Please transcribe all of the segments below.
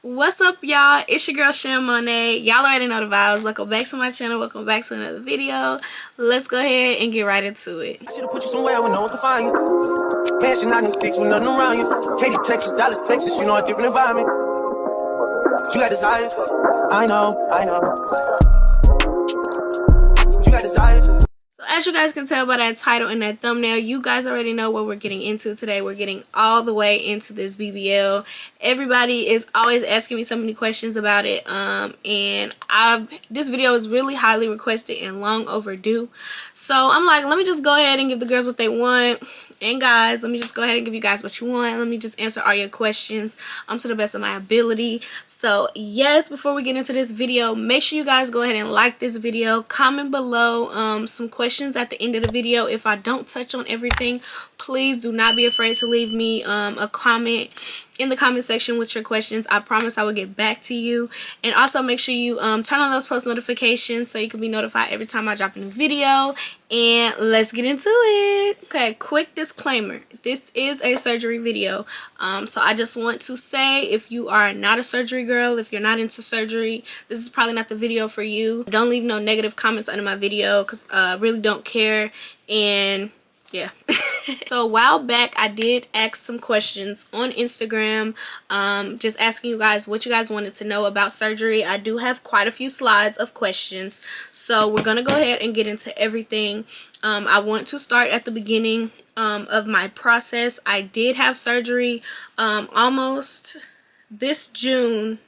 What's up, y'all? It's your girl ShamMob. Y'all already know the vibes. Welcome back to my channel. Welcome back to another video. Let's go ahead and get right into it. I should've put you somewhere where no one can find you. Mansion out in sticks with nothing around you. Katy, Texas, Dallas, Texas, you know a different environment. You got desires. I know. You got desires. So as you guys can tell by that title and that thumbnail, you guys already know what we're getting into today. We're getting all the way into this BBL. Everybody is always asking me so many questions about it, and this video is really highly requested and long overdue. So I'm like, let me just go ahead and give the girls what they want. And guys, let me just go ahead and give you guys what you want. Let me just answer all your questions to the best of my ability. So yes, before we get into this video, make sure you guys go ahead and like this video. Comment below some questions at the end of the video. If I don't touch on everything, please do not be afraid to leave me a comment in the comment section with your questions. I promise I will get back to you. And also make sure you turn on those post notifications so you can be notified every time I drop a new video. And let's get into it. Okay, quick disclaimer. This is a surgery video. So I just want to say, if you are not a surgery girl, if you're not into surgery, this is probably not the video for you. Don't leave no negative comments under my video because I really don't care. And yeah. So a while back I did ask some questions on Instagram, just asking you guys what you guys wanted to know about surgery. I do have quite a few slides of questions, so we're gonna go ahead and get into everything. I want to start at the beginning of my process. I did have surgery almost this June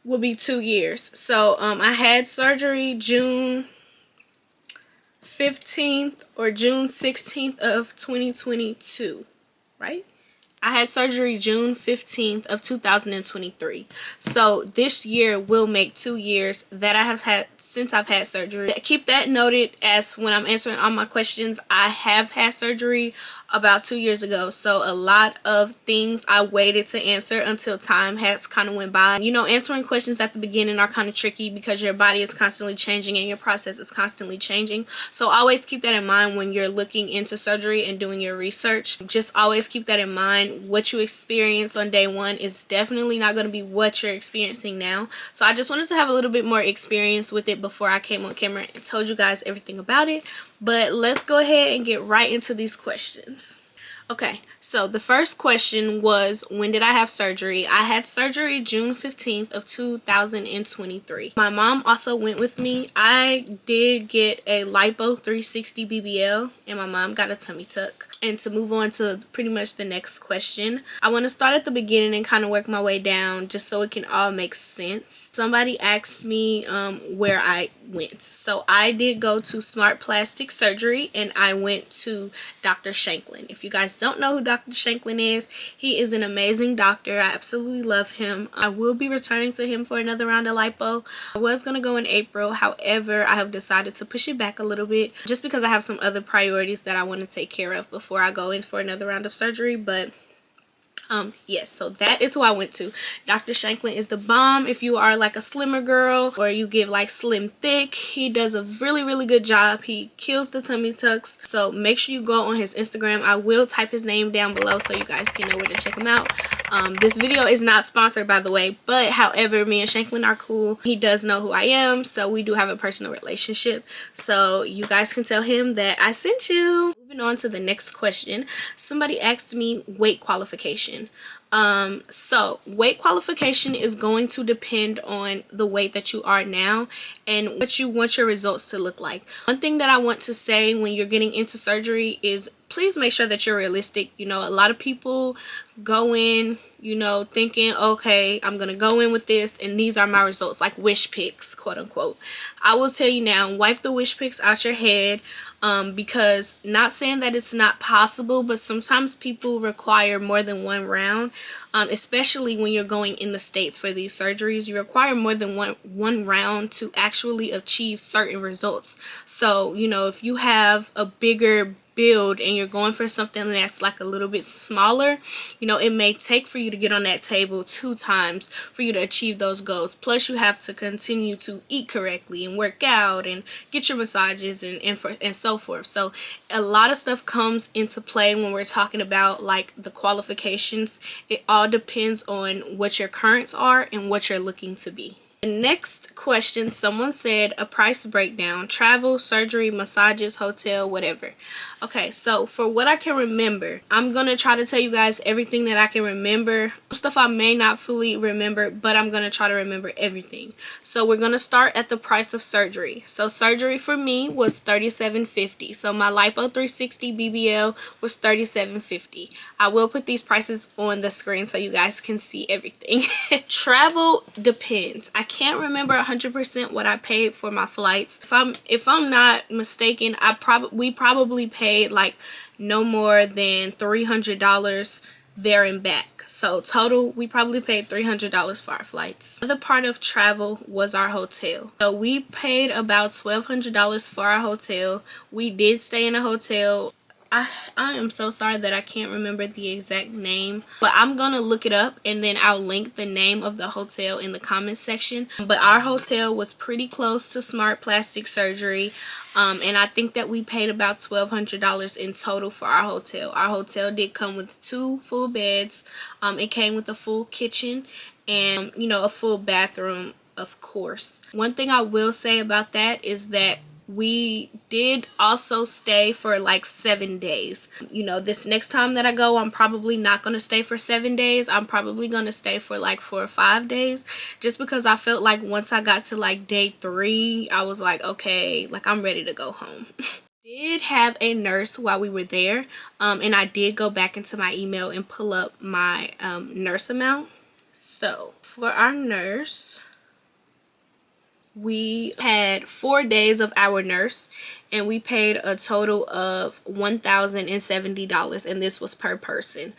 will be 2 years. So I had surgery June 15th or June 16th of 2022, right? I had surgery June 15th of 2023. So this year will make 2 years that I have had since I've had surgery. Keep that noted, as when I'm answering all my questions, I have had surgery about 2 years ago. So a lot of things I waited to answer until time has kind of went by. You know, answering questions at the beginning are kind of tricky because your body is constantly changing and your process is constantly changing. So always keep that in mind when you're looking into surgery and doing your research. Just always keep that in mind. What you experience on day one is definitely not going to be what you're experiencing now. So I just wanted to have a little bit more experience with it before I came on camera and told you guys everything about it. But let's go ahead and get right into these questions. Okay, so the first question was, when did I have surgery? I had surgery June 15th of 2023. My mom also went with me. I did get a lipo 360 BBL and my mom got a tummy tuck. And to move on to pretty much the next question, I want to start at the beginning and kind of work my way down just so it can all make sense. Somebody asked me where I went. So I did go to Smart Plastic Surgery and I went to Dr. Shanklin. If you guys don't know who Dr. Shanklin is, he is an amazing doctor. I absolutely love him. I will be returning to him for another round of lipo. I was going to go in April. However, I have decided to push it back a little bit just because I have some other priorities that I want to take care of before I go in for another round of surgery. But yes, so that is who I went to. Dr. Shanklin is the bomb. If you are like a slimmer girl or you give like slim thick, he does a really good job. He kills the tummy tucks. So make sure you go on his Instagram. I will type his name down below so you guys can know where to check him out. This video is not sponsored, by the way, but however, me and Shanklin are cool. He does know who I am, so we do have a personal relationship. So you guys can tell him that I sent you. Moving on to the next question, somebody asked me weight qualification. So weight qualification is going to depend on the weight that you are now and what you want your results to look like. One thing that I want to say when you're getting into surgery is please make sure that you're realistic. You know, a lot of people go in, you know, thinking, okay, I'm gonna go in with this and these are my results, like wish pics, quote unquote. I will tell you now, wipe the wish pics out your head, because not saying that it's not possible, but sometimes people require more than one round, especially when you're going in the States for these surgeries. You require more than one round to actually achieve certain results. So, you know, if you have a bigger build and you're going for something that's like a little bit smaller, you know, it may take for you to get on that table 2 times for you to achieve those goals. Plus you have to continue to eat correctly and work out and get your massages and so forth. So a lot of stuff comes into play when we're talking about like the qualifications. It all depends on what your currents are and what you're looking to be. The next question, someone said a price breakdown: travel, surgery, massages, hotel, whatever. Okay, so for what I can remember, I'm gonna try to tell you guys everything that I can remember. Stuff I may not fully remember, but I'm gonna try to remember everything. So we're gonna start at the price of surgery. So surgery for me was $37.50. So my lipo 360 BBL was $37.50. I will put these prices on the screen so you guys can see everything. Travel depends. I can't remember 100% what I paid for my flights. If I'm not mistaken, we probably paid like no more than $300 there and back. So total, we probably paid $300 for our flights. The other part of travel was our hotel. So we paid about $1,200 for our hotel. We did stay in a hotel. I am so sorry that I can't remember the exact name, but I'm gonna look it up and then I'll link the name of the hotel in the comments section. But our hotel was pretty close to Smart Plastic Surgery, and I think that we paid about $1,200 in total for our hotel. Our hotel did come with 2 full beds. It came with a full kitchen and, you know, a full bathroom, of course. One thing I will say about that is that we did also stay for like 7 days. You know, this next time that I go, I'm probably not going to stay for 7 days. I'm probably going to stay for like 4 or 5 days, just because I felt like once I got to like day 3, I was like, okay, like I'm ready to go home. Did have a nurse while we were there, and I did go back into my email and pull up my nurse amount. So for our nurse, we had 4 days of our nurse and we paid a total of $1,070, and this was per person.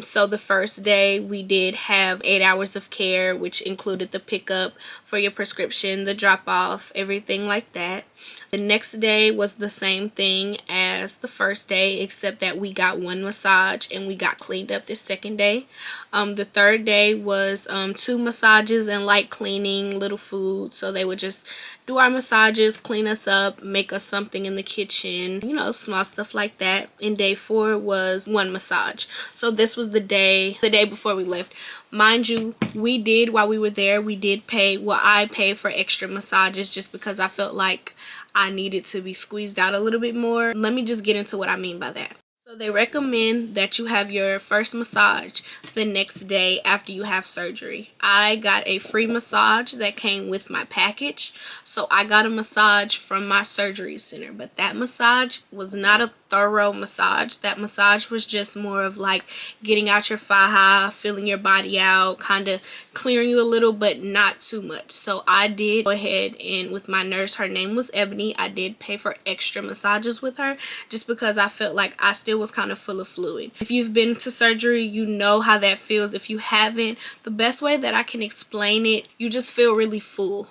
So the first day we did have 8 hours of care, which included the pickup for your prescription, the drop off, everything like that. The next day was the same thing as the first day, except that we got 1 massage and we got cleaned up this second day. The third day was 2 massages and light cleaning, little food. So they would just do our massages, clean us up, make us something in the kitchen, you know, small stuff like that. And day 4 was 1 massage. So this was the day before we left. Mind you, we did, while we were there, we did pay, well, I paid for extra massages just because I felt like I needed to be squeezed out a little bit more. Let me just get into what I mean by that. So they recommend that you have your first massage the next day after you have surgery. I got a free massage that came with my package. So I got a massage from my surgery center, but that massage was not a thorough massage. That massage was just more of like getting out your faja, filling your body out, kind of clearing you a little, but not too much. So I did go ahead and with my nurse, her name was Ebony, I did pay for extra massages with her just because I felt like I still was kind of full of fluid. If you've been to surgery, you know how that feels. If you haven't, the best way that I can explain it, you just feel really full.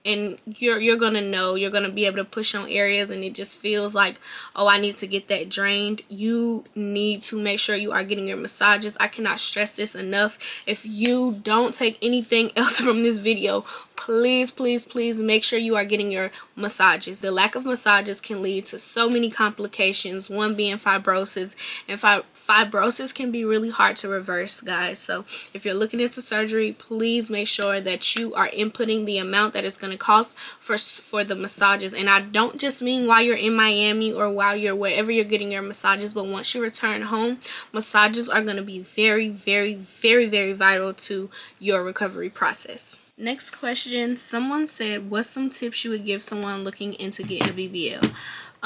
And you're gonna know, you're gonna be able to push on areas and it just feels like, oh, I need to get that drained. You need to make sure you are getting your massages. I cannot stress this enough. If you don't take anything else from this video, please make sure you are getting your massages. The lack of massages can lead to so many complications, one being fibrosis, and fibrosis can be really hard to reverse, guys. So if you're looking into surgery, please make sure that you are inputting the amount that it's going to cost for the massages. And I don't just mean while you're in Miami or while you're wherever you're getting your massages, but once you return home, massages are going to be very vital to your recovery process. Next question, someone said, what's some tips you would give someone looking into getting a BBL?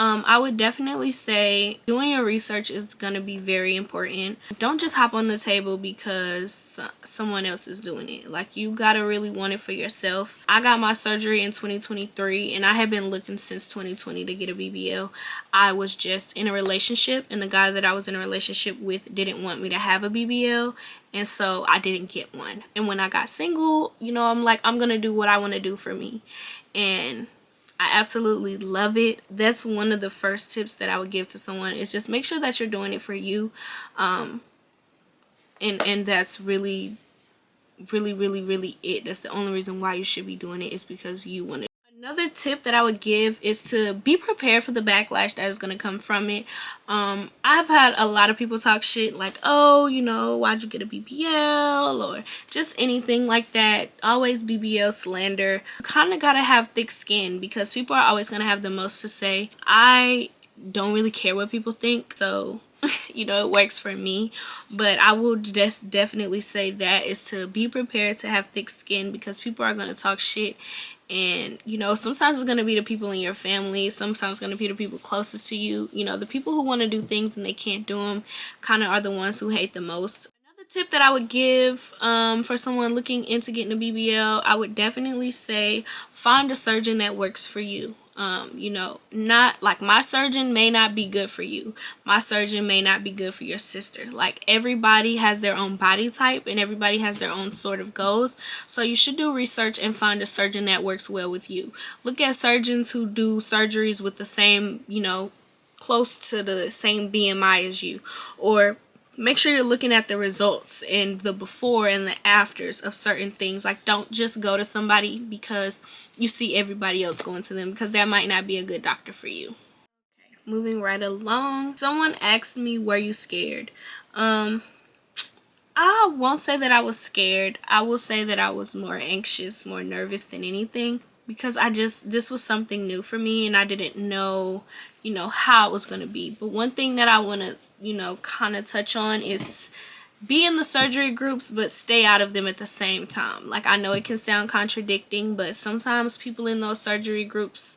I would definitely say doing your research is going to be very important. Don't just hop on the table because someone else is doing it. Like, you got to really want it for yourself. I got my surgery in 2023 and I have been looking since 2020 to get a BBL. I was just in a relationship and the guy that I was in a relationship with didn't want me to have a BBL. And so I didn't get one. And when I got single, you know, I'm like, I'm going to do what I want to do for me. And I absolutely love it. That's one of the first tips that I would give to someone, is just make sure that you're doing it for you. And that's really it. That's the only reason why you should be doing it, is because you want it. Another tip that I would give is to be prepared for the backlash that is going to come from it. I've had a lot of people talk shit like, oh, you know, why'd you get a BBL, or just anything like that. Always BBL slander. You kind of got to have thick skin, because people are always going to have the most to say. I don't really care what people think, so you know, it works for me. But I will just definitely say that is to be prepared to have thick skin, because people are going to talk shit. And you know, sometimes it's going to be the people in your family, sometimes it's going to be the people closest to you. You know, the people who want to do things and they can't do them kind of are the ones who hate the most. Another tip that I would give for someone looking into getting a BBL, I would definitely say find a surgeon that works for you. You know, not like my surgeon may not be good for you. My surgeon may not be good for your sister. Like, everybody has their own body type and everybody has their own sort of goals. So you should do research and find a surgeon that works well with you. Look at surgeons who do surgeries with the same, you know, close to the same BMI as you, or make sure you're looking at the results and the before and the afters of certain things. Like, don't just go to somebody because you see everybody else going to them, because that might not be a good doctor for you. Okay, moving right along. Someone asked me, were you scared? I won't say that I was scared. I will say that I was more anxious, more nervous than anything, because this was something new for me and I didn't know, you know, how it was going to be. But one thing that I want to, you know, kind of touch on is be in the surgery groups, but stay out of them at the same time. Like, I know it can sound contradicting, but sometimes people in those surgery groups,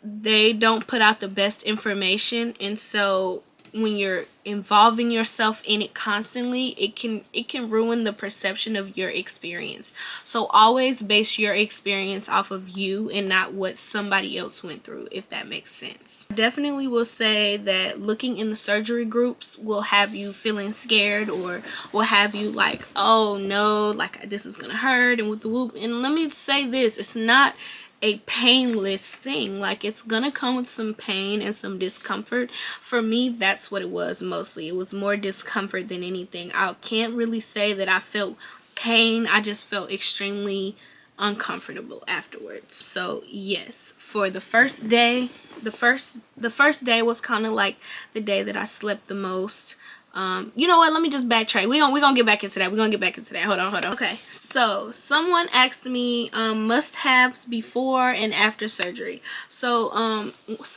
they don't put out the best information. And so when you're involving yourself in it constantly, it can ruin the perception of your experience. So always base your experience off of you and not what somebody else went through, if that makes sense. Definitely will say that looking in the surgery groups will have you feeling scared, or will have you like, oh no, like this is gonna hurt and with the whoop. And let me say this, it's not a painless thing. Like, it's gonna come with some pain and some discomfort. For me, that's what it was mostly. It was more discomfort than anything. I can't really say that I felt pain. I just felt extremely uncomfortable afterwards. So yes, for the first day, the first day was kind of like the day that I slept the most. You know what, let me just backtrack. We're gonna get back into that. Hold on. Okay, so someone asked me must-haves before and after surgery. So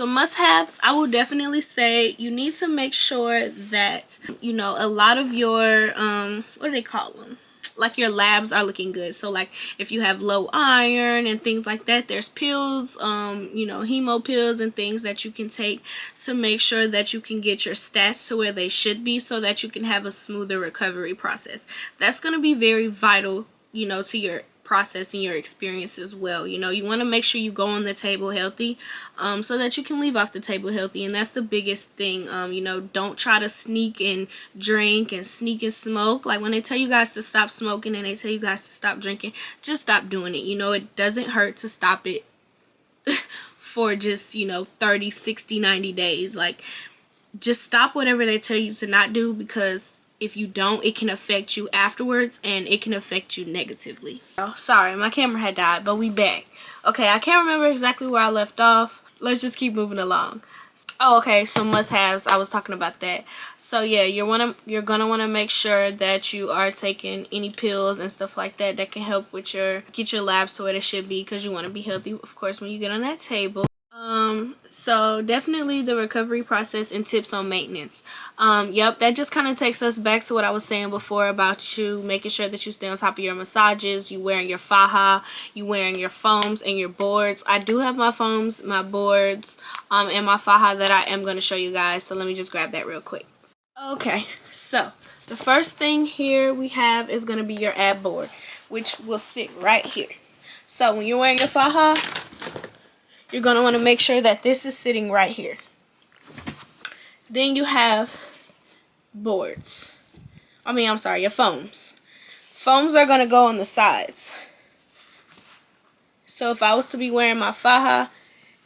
must-haves, I will definitely say you need to make sure that, you know, a lot of your what do they call them, like your labs are looking good. So like if you have low iron and things like that, there's pills, you know, hemo pills and things that you can take to make sure that you can get your stats to where they should be, so that you can have a smoother recovery process. That's going to be very vital, you know, to your process and your experience as well. You know, you want to make sure you go on the table healthy, so that you can leave off the table healthy. And that's the biggest thing. You know, don't try to sneak and drink and sneak and smoke. Like, when they tell you guys to stop smoking and they tell you guys to stop drinking, just stop doing it. You know, it doesn't hurt to stop it for just, you know, 30, 60, 90 days. Like, just stop whatever they tell you to not do, because if you don't, it can affect you afterwards, and it can affect you negatively. Oh, sorry, my camera had died, but we back. Okay, I can't remember exactly where I left off. Let's just keep moving along. Oh, okay, so must-haves, I was talking about that. So yeah, you're gonna want to make sure that you are taking any pills and stuff like that that can help with get your labs to where they should be, because you want to be healthy, of course, when you get on that table. So definitely the recovery process and tips on maintenance. Yep, that just kind of takes us back to what I was saying before about you making sure that you stay on top of your massages, you wearing your faja, you wearing your foams and your boards. I do have my foams, my boards, and my faja that I am going to show you guys. So let me just grab that real quick. Okay, so the first thing here we have is going to be your ab board, which will sit right here. So when you're wearing your faja, you're going to want to make sure that this is sitting right here. Then you have boards. Your foams. Foams are going to go on the sides. So So if I was to be wearing my faja,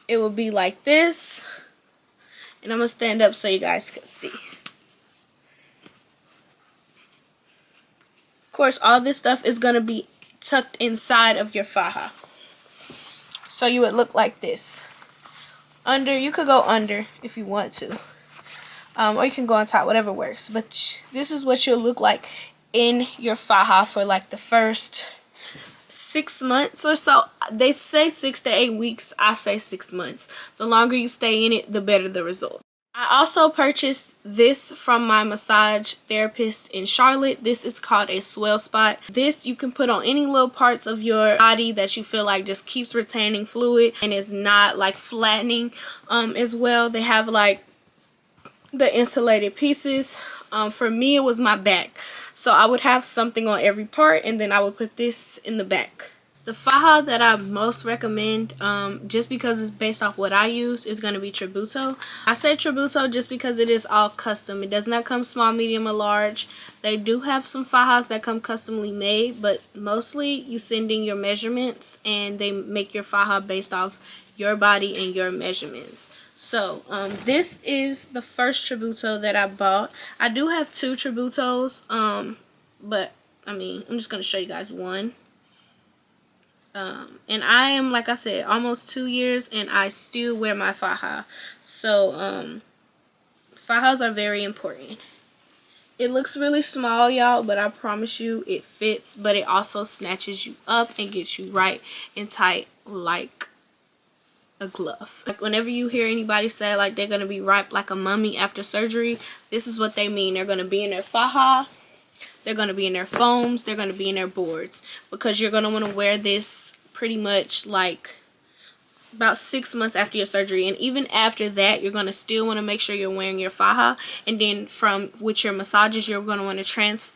it would be like this. And I'm going to stand up so you guys can see. Of course, all this stuff is going to be tucked inside of your faja. So you would look like this. Under, you could go under if you want to. Or you can go on top, whatever works. But this is what you'll look like in your faja for like the first 6 months or so. They say 6 to 8 weeks. I say 6 months. The longer you stay in it, the better the result. I also purchased this from my massage therapist in Charlotte. This is called a swell spot. This you can put on any little parts of your body that you feel like just keeps retaining fluid and is not like flattening as well. They have like the insulated pieces. For me, it was my back. So I would have something on every part, and then I would put this in the back. The faja that I most recommend, just because it's based off what I use, is going to be Tributo. I say Tributo just because it is all custom. It does not come small, medium, or large. They do have some fajas that come customly made, but mostly you send in your measurements and they make your faja based off your body and your measurements. So this is the first Tributo that I bought. I do have 2 Tributos, but I mean, I'm just going to show you guys one. And I am, like I said, almost 2 years and I still wear my faja. So fajas are very important. It looks really small, y'all, but I promise you it fits, but it also snatches you up and gets you right and tight like a glove. Like whenever you hear anybody say like they're going to be ripe like a mummy after surgery, this is what they mean. They're going to be in their faja. They're going to be in their foams. They're going to be in their boards, because you're going to want to wear this pretty much like about 6 months after your surgery. And even after that, you're going to still want to make sure you're wearing your faja. And then from with your massages, you're going to want to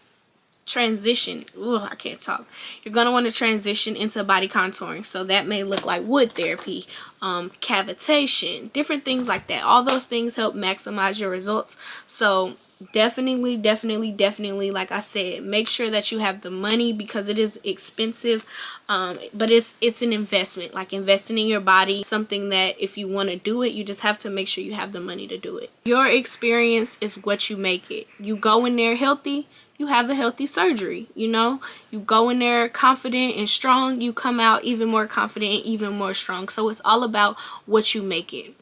transition. Ugh, I can't talk. You're going to want to transition into body contouring. So that may look like wood therapy, cavitation, different things like that. All those things help maximize your results. So definitely, like I said, make sure that you have the money, because it is expensive, but it's an investment. Like investing in your body, something that if you want to do it, you just have to make sure you have the money to do it. Your experience is what you make it. You go in there healthy, you have a healthy surgery. You know, you go in there confident and strong, you come out even more confident and even more strong. So it's all about what you make it.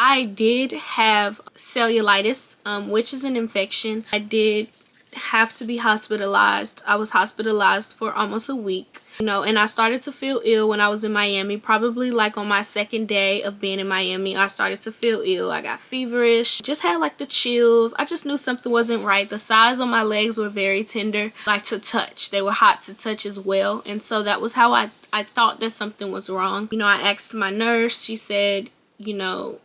I did have cellulitis, which is an infection. I did have to be hospitalized. I was hospitalized for almost a week, you know, and I started to feel ill when I was in Miami. Probably like on my 2nd day of being in Miami, I started to feel ill. I got feverish, just had like the chills. I just knew something wasn't right. The sides on my legs were very tender, like to touch. They were hot to touch as well. And so that was how I thought that something was wrong. You know, I asked my nurse. She said, you know,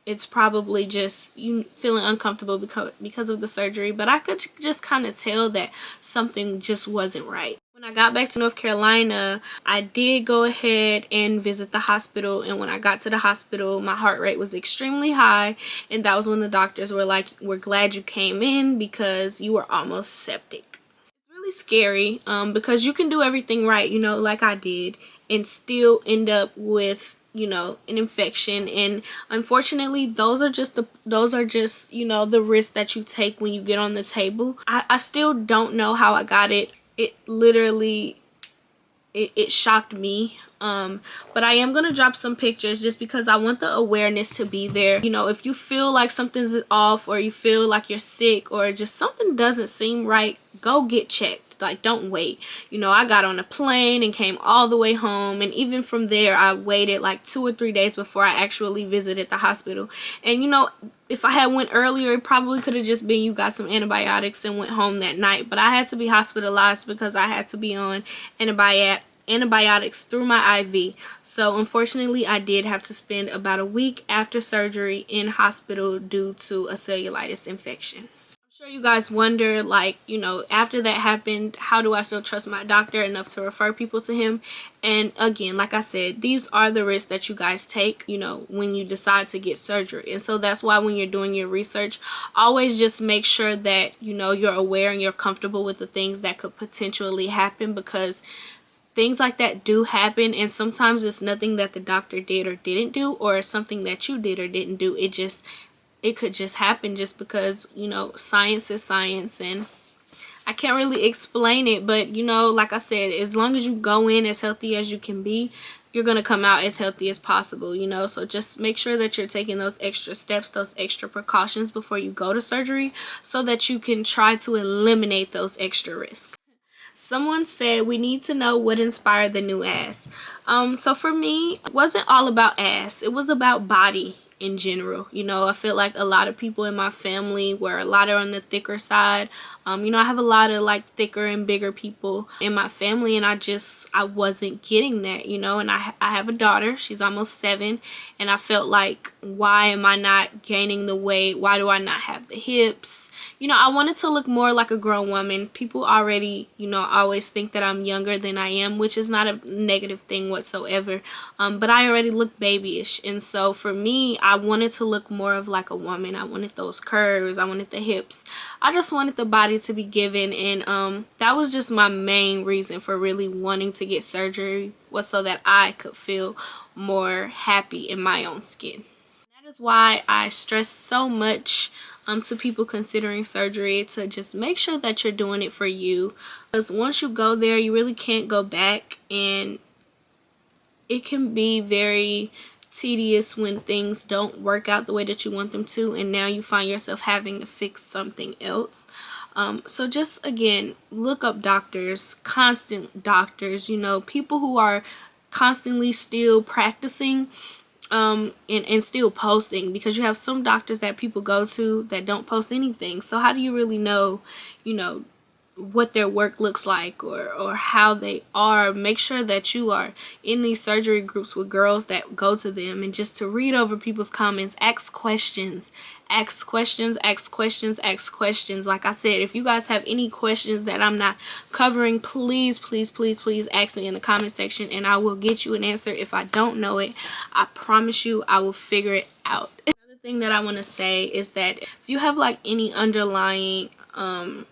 it's probably just you feeling uncomfortable because of the surgery. But I could just kind of tell that something just wasn't right. When I got back to North Carolina, I did go ahead and visit the hospital. And when I got to the hospital, my heart rate was extremely high. And that was when the doctors were like, "We're glad you came in because you were almost septic." It's really scary because you can do everything right, you know, like I did, and still end up with, you know, an infection. And unfortunately, those are just you know, the risks that you take when you get on the table. I still don't know how I got it. It literally it shocked me. But I am gonna drop some pictures just because I want the awareness to be there. You know, if you feel like something's off, or you feel like you're sick, or just something doesn't seem right, go get checked. Like, don't wait. You know, I got on a plane and came all the way home, and even from there I waited like 2 or 3 days before I actually visited the hospital. And you know, if I had went earlier, it probably could have just been you got some antibiotics and went home that night. But I had to be hospitalized because I had to be on antibiotics through my IV. So unfortunately, I did have to spend about a week after surgery in hospital due to a cellulitis infection. I'm sure you guys wonder, like, you know, after that happened, how do I still trust my doctor enough to refer people to him? And again, like I said, these are the risks that you guys take, you know, when you decide to get surgery. And so that's why when you're doing your research, always just make sure that, you know, you're aware and you're comfortable with the things that could potentially happen, because things like that do happen, and sometimes it's nothing that the doctor did or didn't do, or something that you did or didn't do. It could just happen just because, you know, science is science, and I can't really explain it, but you know, like I said, as long as you go in as healthy as you can be, you're going to come out as healthy as possible, you know. So just make sure that you're taking those extra steps, those extra precautions before you go to surgery, so that you can try to eliminate those extra risks. Someone said we need to know what inspired the new ass. So for me, it wasn't all about ass. It was about body in general. You know, I feel like a lot of people in my family were a lot on the thicker side. You know, I have a lot of like thicker and bigger people in my family, and I wasn't getting that, you know. And I have a daughter, she's almost 7, and I felt like, why am I not gaining the weight? Why do I not have the hips? You know, I wanted to look more like a grown woman. People already, you know, always think that I'm younger than I am, which is not a negative thing whatsoever. But I already look babyish, and so for me, I wanted to look more of like a woman. I wanted those curves, I wanted the hips, I just wanted the body to be given, and that was just my main reason for really wanting to get surgery, was so that I could feel more happy in my own skin. That is why I stress so much to people considering surgery, to just make sure that you're doing it for you, because once you go there, you really can't go back, and it can be very tedious when things don't work out the way that you want them to, and now you find yourself having to fix something else. So just, again, look up doctors, constant doctors, you know, people who are constantly still practicing, and still posting, because you have some doctors that people go to that don't post anything. So how do you really know, you know, what their work looks like, or how they are? Make sure that you are in these surgery groups with girls that go to them, and just to read over people's comments, ask questions. Like I said, if you guys have any questions that I'm not covering, please ask me in the comment section, and I will get you an answer. If I don't know it, I promise you I will figure it out. Another thing that I want to say is that if you have like any underlying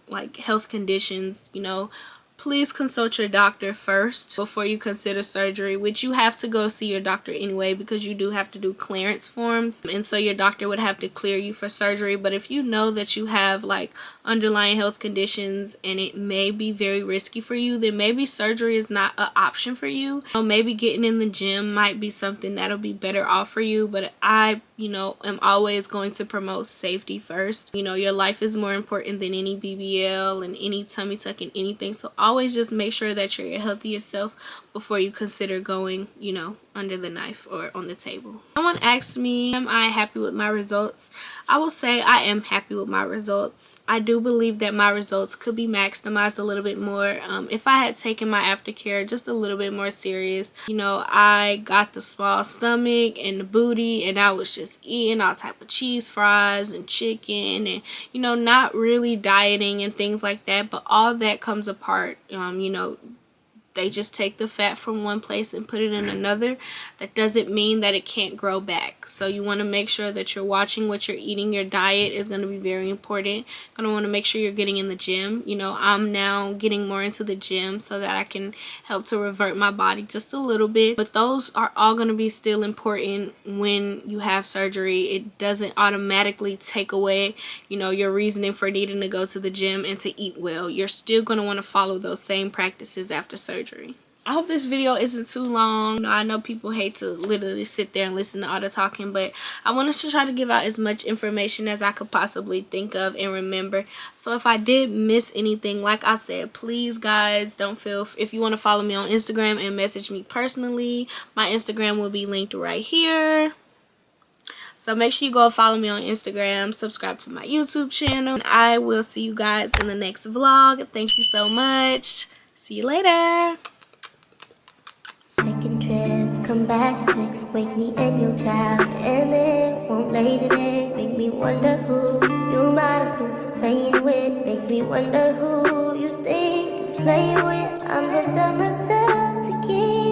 like health conditions, you know, please consult your doctor first before you consider surgery, which you have to go see your doctor anyway, because you do have to do clearance forms, and so your doctor would have to clear you for surgery. But if you know that you have like underlying health conditions and it may be very risky for you, then maybe surgery is not an option for you. Maybe getting in the gym might be something that'll be better off for you, but I, you know, am always going to promote safety first. You know, your life is more important than any BBL and any tummy tuck and anything, so always just make sure that you're your healthiest self before you consider going, you know, under the knife or on the table. Someone asked me, am I happy with my results? I will say I am happy with my results. I do believe that my results could be maximized a little bit more if I had taken my aftercare just a little bit more serious. You know, I got the small stomach and the booty, and I was just eating all type of cheese fries and chicken, and, you know, not really dieting and things like that. But all that comes apart. You know, they just take the fat from one place and put it in another. That doesn't mean that it can't grow back. So you want to make sure that you're watching what you're eating. Your diet is going to be very important. You're going to want to make sure you're getting in the gym. You know, I'm now getting more into the gym so that I can help to revert my body just a little bit. But those are all going to be still important when you have surgery. It doesn't automatically take away, you know, your reasoning for needing to go to the gym and to eat well. You're still going to want to follow those same practices after surgery. I hope this video isn't too long. You know, I know people hate to literally sit there and listen to all the talking, but I wanted to try to give out as much information as I could possibly think of and remember. So if I did miss anything, like I said, please guys, don't feel, if you want to follow me on Instagram and message me personally, my Instagram will be linked right here. So make sure you go follow me on Instagram, subscribe to my YouTube channel, and I will see you guys in the next vlog. Thank you so much. See you later. Taking trips, come back at 6, wake me and your child, and then won't lay today. Make me wonder who you might have been playing with. Makes me wonder who you think you're playing with. I'm just myself to keep